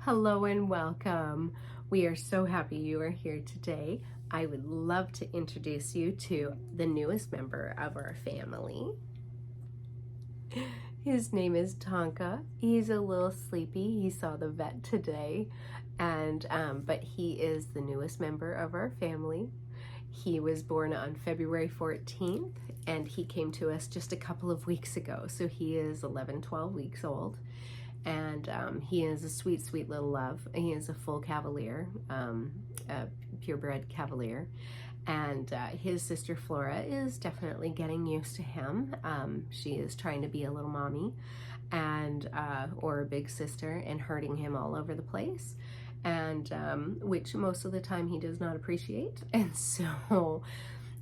Hello and welcome. We are so happy you are here today. I would love to introduce you to the newest member of our family. His name is Tonka. He's a little sleepy. He saw the vet today, but he is the newest member of our family. He was born on February 14th and he came to us just a couple of weeks ago. So he is 12 weeks old. And he is a sweet, sweet little love. He is a full Cavalier, a purebred Cavalier. And his sister Flora is definitely getting used to him. She is trying to be a little mommy and or a big sister and herding him all over the place, and which most of the time he does not appreciate.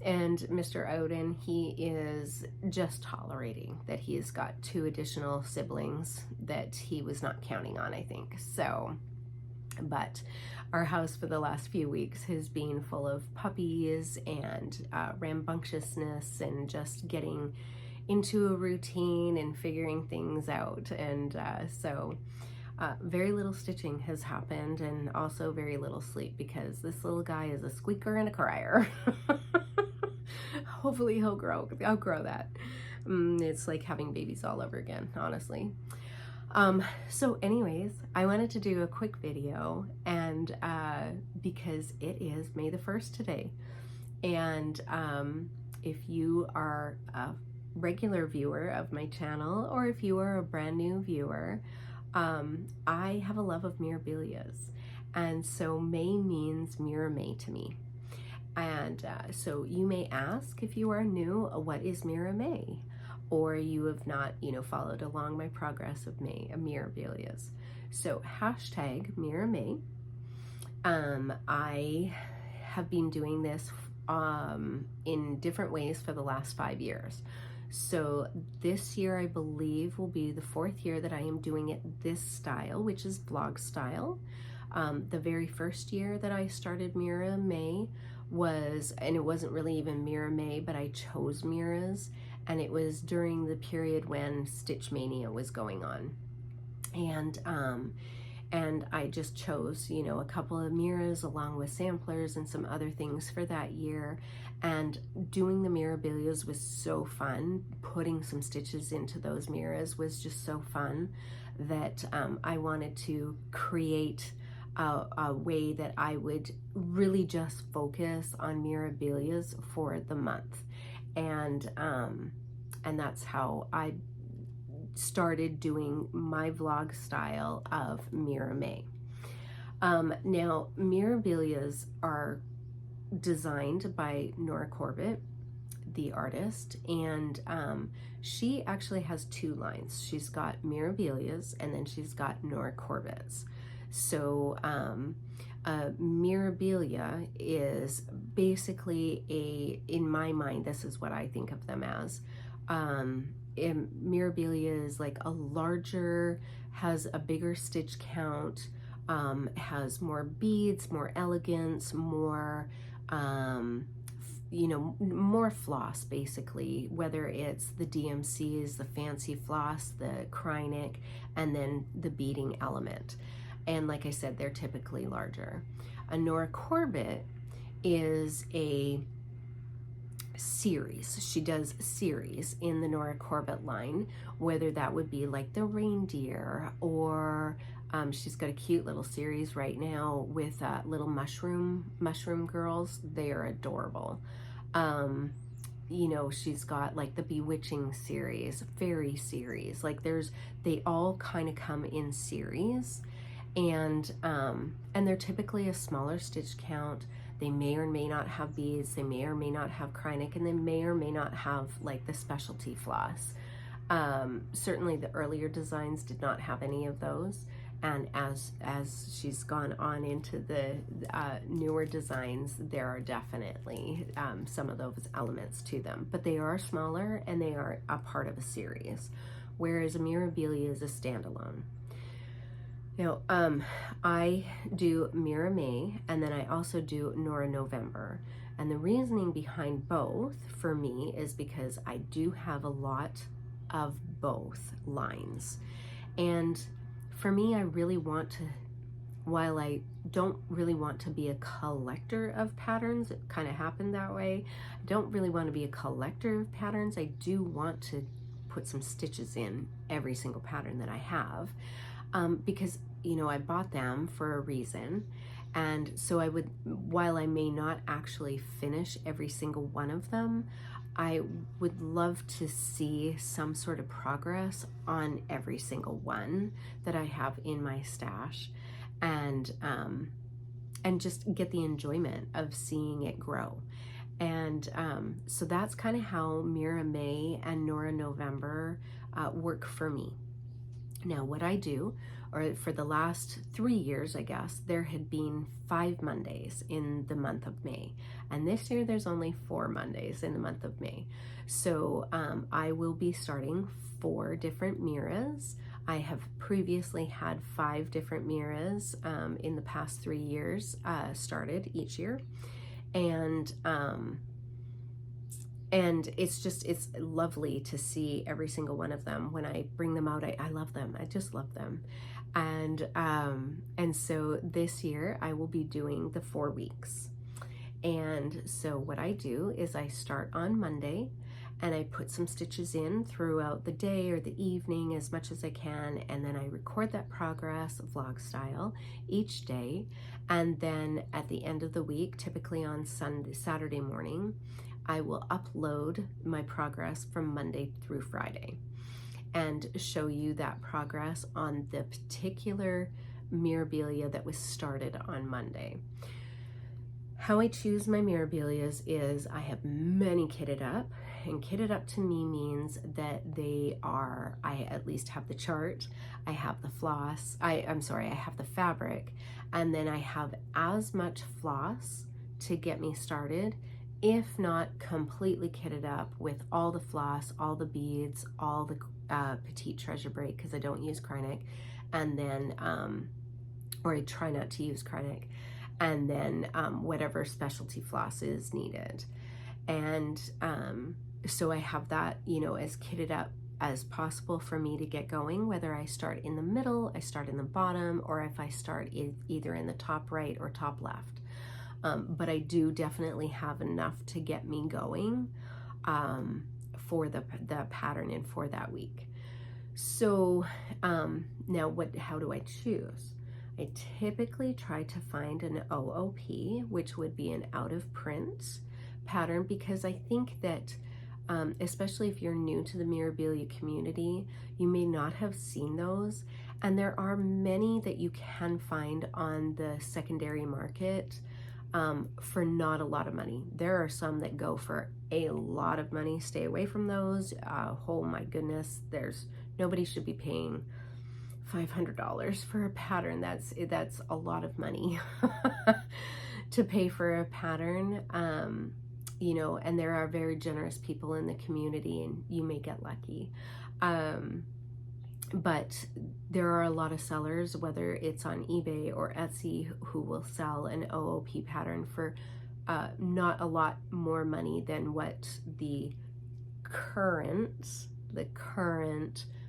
And Mr. Odin, he is just tolerating that he's got 2 additional siblings that he was not counting on, I think. So, but our house for the last few weeks has been full of puppies and rambunctiousness and just getting into a routine and figuring things out. And very little stitching has happened, and also very little sleep, because this little guy is a squeaker and a crier. Hopefully I'll grow that. It's like having babies all over again, honestly. So anyways, I wanted to do a quick video, and because it is May the 1st today, and if you are a regular viewer of my channel, or if you are a brand new viewer, I have a love of Mirabilias, and so May means Mira May to me. And so you may ask, if you are new, what is Mira May? Or you have not, followed along my progress of Mirabilias. So hashtag Mira May. I have been doing this in different ways for the last 5 years. So this year, I believe, will be the 4th year that I am doing it this style, which is vlog style. The very first year that I started Mira May and it wasn't really even Mira May, but I chose Miras, and it was during the period when Stitch Mania was going on. And I just chose, a couple of Miras along with samplers and some other things for that year. And doing the Mirabilias was so fun. Putting some stitches into those Miras was just so fun that I wanted to create a way that I would really just focus on Mirabilias for the month. And that's how I started doing my vlog style of Mira May. Now, Mirabilias are designed by Nora Corbett, the artist, and she actually has 2 lines. She's got Mirabilias, and then she's got Nora Corbett's. So Mirabilia is basically in my mind, this is what I think of them as. Mirabilia is like a larger, has a bigger stitch count, has more beads, more elegance, more more floss, basically, whether it's the DMCs, the fancy floss, the Krynic, and then the beading element. And like I said, they're typically larger. A Nora Corbett is a series. She does series in the Nora Corbett line, whether that would be like the reindeer, or she's got a cute little series right now with little mushroom girls. They are adorable. She's got like the Bewitching series, Fairy series. Like they all kind of come in series. And they're typically a smaller stitch count. They may or may not have beads, they may or may not have Krynic, and they may or may not have like the specialty floss. Certainly the earlier designs did not have any of those, and as she's gone on into the newer designs, there are definitely some of those elements to them, but they are smaller and they are a part of a series, whereas a Mirabilia is a standalone. Now, I do Mira May, and then I also do Nora November. And the reasoning behind both for me is because I do have a lot of both lines. And for me, I really want to while I don't really want to be a collector of patterns, it kind of happened that way. I don't really want to be a collector of patterns. I do want to put some stitches in every single pattern that I have, because, you know, I bought them for a reason. And so I would, while I may not actually finish every single one of them, I would love to see some sort of progress on every single one that I have in my stash, and just get the enjoyment of seeing it grow. And so that's kind of how Mira May and Nora November work for me. Now, what I do, or for the last 3 years, I guess, there had been 5 Mondays in the month of May. And this year there's only 4 Mondays in the month of May. So I will be starting 4 different Miras. I have previously had 5 different Miras in the past 3 years started each year. And it's lovely to see every single one of them. When I bring them out, I love them. I just love them. And so this year I will be doing the 4 weeks. And so what I do is I start on Monday, and I put some stitches in throughout the day or the evening as much as I can, and then I record that progress vlog style each day. And then at the end of the week, typically on Saturday morning, I will upload my progress from Monday through Friday and show you that progress on the particular Mirabilia that was started on Monday. How I choose my Mirabilias is I have many kitted up, and kitted up to me means that they are, I at least have the chart, I have the floss, I have the fabric, and then I have as much floss to get me started, if not completely kitted up with all the floss, all the beads, all the petite treasure braid, because I don't use Kreinik, and then, or I try not to use Kreinik, and then whatever specialty floss is needed. And so I have that, you know, as kitted up as possible for me to get going, whether I start in the middle, I start in the bottom, or if I start either in the top right or top left. But I do definitely have enough to get me going for the pattern and for that week. So now how do I choose? I typically try to find an OOP, which would be an out of print pattern, because I think that especially if you're new to the Mirabilia community, you may not have seen those, and there are many that you can find on the secondary market for not a lot of money. There are some that go for a lot of money. Stay away from those. Oh my goodness, nobody should be paying $500 for a pattern. That's a lot of money to pay for a pattern. You know, and there are very generous people in the community, and you may get lucky. But there are a lot of sellers, whether it's on eBay or Etsy, who will sell an OOP pattern for not a lot more money than what the current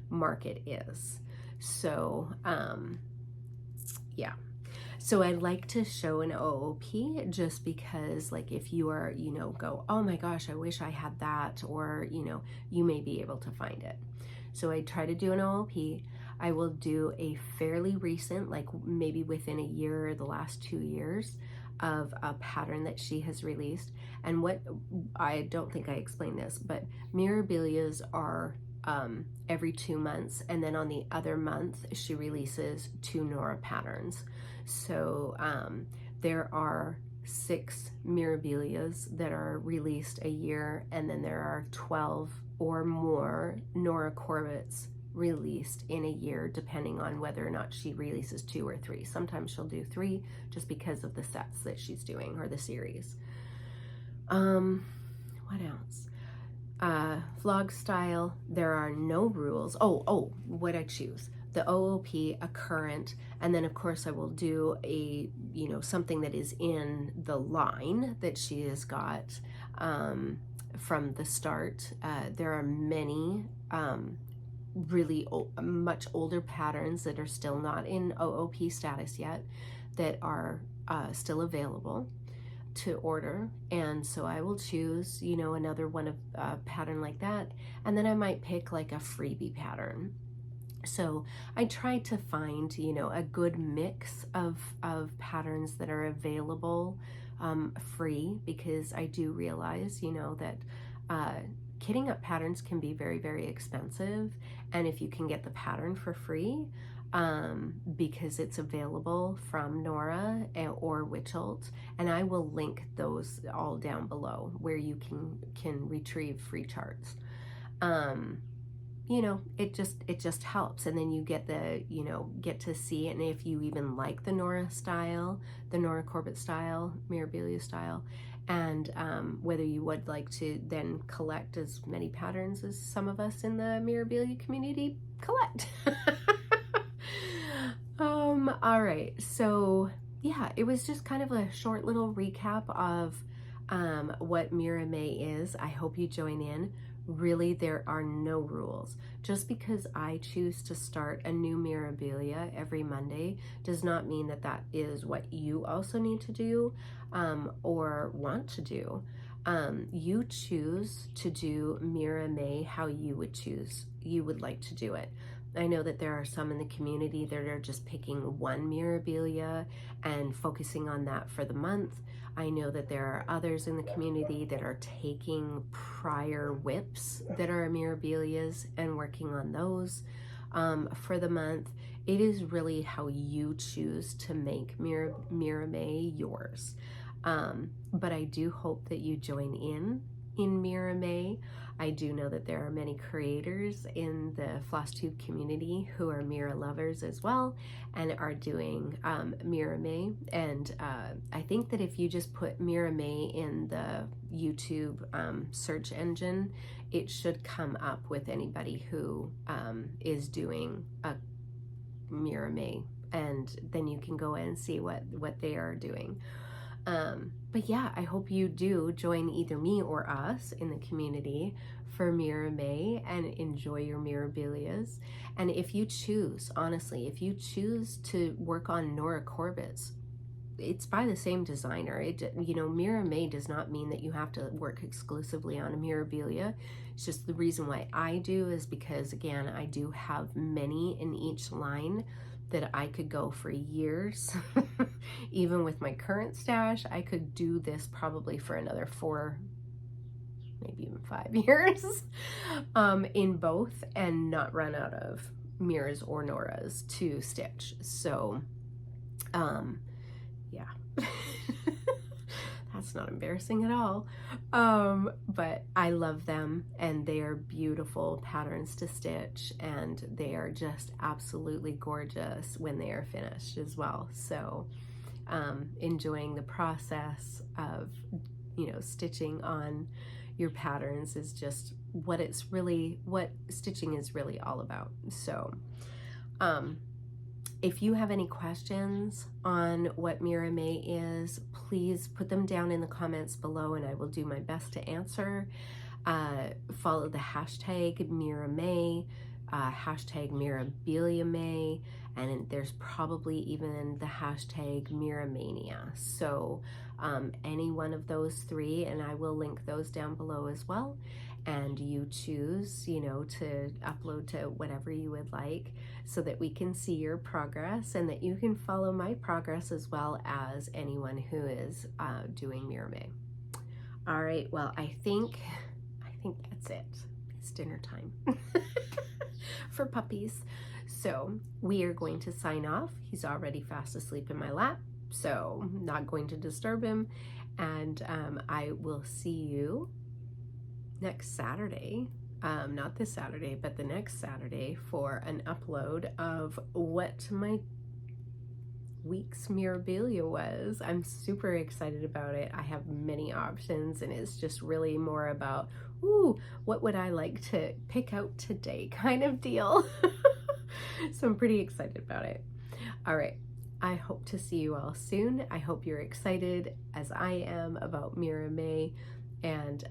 market is. So yeah. So I like to show an OOP just because, like, if you are, you know, go, oh my gosh, I wish I had that, or, you know, you may be able to find it. So I try to do an OOP. I will do a fairly recent, like maybe within a year or the last 2 years, of a pattern that she has released. And what, I don't think I explained this, but Mirabilias are every 2 months, and then on the other month she releases 2 Nora patterns. So there are 6 Mirabilias that are released a year, and then there are 12 or more Nora Corbett's released in a year, depending on whether or not she releases 2 or 3. Sometimes she'll do 3 just because of the sets that she's doing, or the series. What else? Vlog style, there are no rules. Oh, what I choose. The OOP, a current, and then of course I will do a, you know, something that is in the line that she has got from the start. There are many really much older patterns that are still not in OOP status yet that are still available to order. And so I will choose, you know, another one of pattern like that, and then I might pick like a freebie pattern. So I try to find, you know, a good mix of patterns that are available free, because I do realize, you know, that kitting up patterns can be very, very expensive. And if you can get the pattern for free, because it's available from Nora or Witchelt, and I will link those all down below where you can retrieve free charts. You know, it just helps, and then you get the, you know, get to see it. And if you even like the Nora style, the Nora Corbett style, Mirabilia style, and whether you would like to then collect as many patterns as some of us in the Mirabilia community collect. All right, so yeah, it was just kind of a short little recap of what Mira May is. I hope you join in. Really, there are no rules. Just because I choose to start a new Mirabilia every Monday does not mean that that is what you also need to do or want to do. You choose to do Mira May how you would like to do it. I know that there are some in the community that are just picking one Mirabilia and focusing on that for the month. I know that there are others in the community that are taking prior whips that are Mirabilias and working on those for the month. It is really how you choose to make Mira May yours. But I do hope that you join in Mira May. I do know that there are many creators in the Flosstube community who are Mira lovers as well and are doing Mira May. And I think that if you just put Mira May in the YouTube search engine, it should come up with anybody who is doing a Mira May, and then you can go in and see what they are doing. But yeah, I hope you do join either me or us in the community for Mira May and enjoy your Mirabilias. And if you choose, honestly, if you choose to work on Nora Corbett's, it's by the same designer. You know, Mira May does not mean that you have to work exclusively on a Mirabilia. It's just the reason why I do is because, again, I do have many in each line that I could go for years. Even with my current stash, I could do this probably for another 4, maybe even 5 years in both, and not run out of Miras or Noras to stitch. So yeah. That's not embarrassing at all. But I love them, and they are beautiful patterns to stitch, and they are just absolutely gorgeous when they are finished as well. So enjoying the process of, you know, stitching on your patterns is just what stitching is really all about. So if you have any questions on what Mira May is, please put them down in the comments below and I will do my best to answer. Follow the hashtag Mira May, hashtag Mirabilia May, and there's probably even the hashtag Miramania. So any one of those 3, and I will link those down below as well. And you choose, you know, to upload to whatever you would like so that we can see your progress and that you can follow my progress as well as anyone who is doing Mira May. All right, well, I think that's it. It's dinner time for puppies. So we are going to sign off. He's already fast asleep in my lap, so I'm not going to disturb him. And I will see you next Saturday, not this Saturday, but the next Saturday, for an upload of what my week's Mirabilia was. I'm super excited about it. I have many options, and it's just really more about, ooh, what would I like to pick out today kind of deal. So I'm pretty excited about it. All right. I hope to see you all soon. I hope you're excited as I am about Mira May, and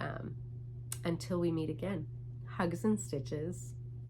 until we meet again, hugs and stitches.